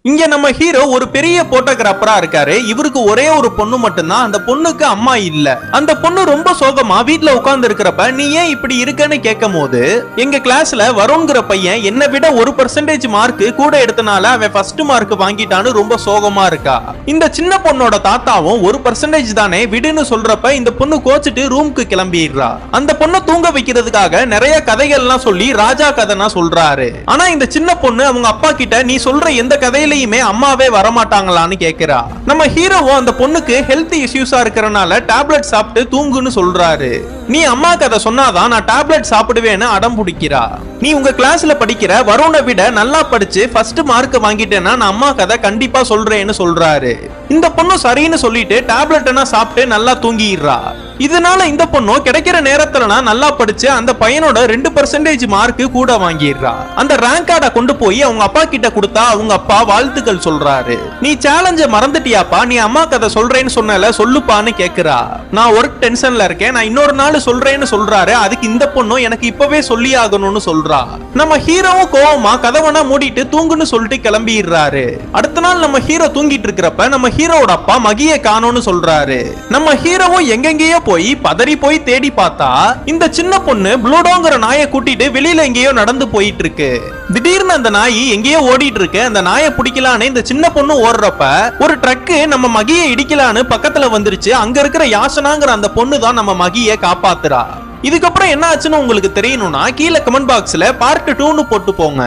இங்க நம்ம ஹீரோ ஒரு பெரிய போட்டோகிராஃபரா இருக்காரு. இவருக்கு ஒரே ஒரு பொண்ணு மட்டும்தான். அந்த பொண்ணுக்கு அம்மா இல்ல. அந்த பொண்ணு ரொம்ப சோகமா வீட்ல உட்கார்ந்து இருக்கிறப்ப நீ ஏன் இப்படி இருக்கன்னு கேட்கும் போது, எங்க கிளாஸ்ல வருண்ங்கிற பையன் என்னை விட 1% மார்க் கூட எடுத்தனால அவன் ஃபர்ஸ்ட் மார்க் வாங்கிட்டான்னு ரொம்ப சோகமா இருக்கா. இந்த சின்ன பொண்ணோட தாத்தாவும் 1% தானே விடுன்னு சொல்றப்ப இந்த பொண்ணு கோச்சிட்டு ரூமுக்கு கிளம்பிடுறா. அந்த பொண்ணை தூங்க வைக்கிறதுக்காக நிறைய கதைகள்லாம் சொல்லி ராஜா கதைனா சொல்றாரு. ஆனா இந்த சின்ன பொண்ணு அவங்க அப்பா கிட்ட நீ சொல்ற எந்த கதையில அம்மாவே வரமாட்டாங்களான்னு கேக்குறா. நம்ம ஹீரோவும் அந்த பொண்ணுக்கு ஹெல்த் இஷ்யூஸா இருக்கறனால டேப்லெட் சாப்பிட்டு தூங்குன்னு சொல்றாரு. நீ அம்மா கதை சொன்னாதான் நான் டேப்லெட் சாப்பிடுவேன்னு அடம் பிடிக்கிறா. நீ உங்க கிளாஸ்ல படிக்கிற வருணை விட நல்லா படிச்சு ஃபர்ஸ்ட் மார்க் வாங்கிட்டேன்னா நான் அம்மா கதை கண்டிப்பா சொல்றேன்னு சொல்றாரு. இந்த பொண்ணு சரின்னு சொல்லிட்டு டேப்லெட் சாப்பிட்டு நல்லா தூங்கிடுறா. இதனால இந்த பொண்ணு கிடைக்கிற நேரத்துல நல்லா படிச்சு அந்த பையனோட 2% மார்க் கூட வாங்கிடுறா. அந்த ரேங்க் கார்டை கொண்டு போய் அவங்க அப்பா கிட்ட கொடுத்தா அவங்க அப்பா வாழ்த்துக்கள் சொல்றாரு. நீ சேலஞ்ச மறந்துட்டியாப்பா, நீ அம்மா கதை சொல்றேன்னு சொன்னல சொல்லுப்பான்னு கேக்குறா. நான் ஒர்க் டென்ஷன்ல இருக்கேன், நான் இன்னொரு நாள் சொல்றேன்னு சொல்றாரு. அதுக்கு இந்த பொண்ணு எனக்கு இப்பவே சொல்லி ஆகணும்னு சொல்றா. நம்ம ஹீரோவும் கோவமா கதவனா மூடிட்டு தூங்குன்னு சொல்லிட்டு கிளம்பிடுறாரு. அடுத்த நாள் நம்ம ஹீரோ தூங்கிட்டு இருக்கிறப்ப நம்ம ஹீரோவோட அப்பா மகியை காணோம்னு சொல்றாரு. நம்ம ஹீரோவும் எங்கெங்கேயோ போய் பதறி போய் தேடி பார்த்தா இந்த சின்ன பொண்ணு ப்ளூடோங்கிற நாயை கூட்டிட்டு வெளியில எங்கேயோ நடந்து போயிட்டு இருக்கு. திடீர்னு அந்த நாய் எங்கேயோ ஓடிட்டு இருக்கு. அந்த நாயை பிடிக்கலான்னு இந்த சின்ன பொண்ணு ஓடுறப்ப ஒரு ட்ரக்கு நம்ம மகியை இடிக்கலான்னு பக்கத்துல வந்துருச்சு. அங்க இருக்கிற யாசனாங்கிற அந்த பொண்ணு தான் நம்ம மகியை காப்பாத்துறா. இதுக்கப்புறம் என்ன ஆச்சுன்னு உங்களுக்கு தெரியணும்னா கீழே கமெண்ட் பாக்ஸ்ல பார்ட் 2ன்னு போட்டு போங்க.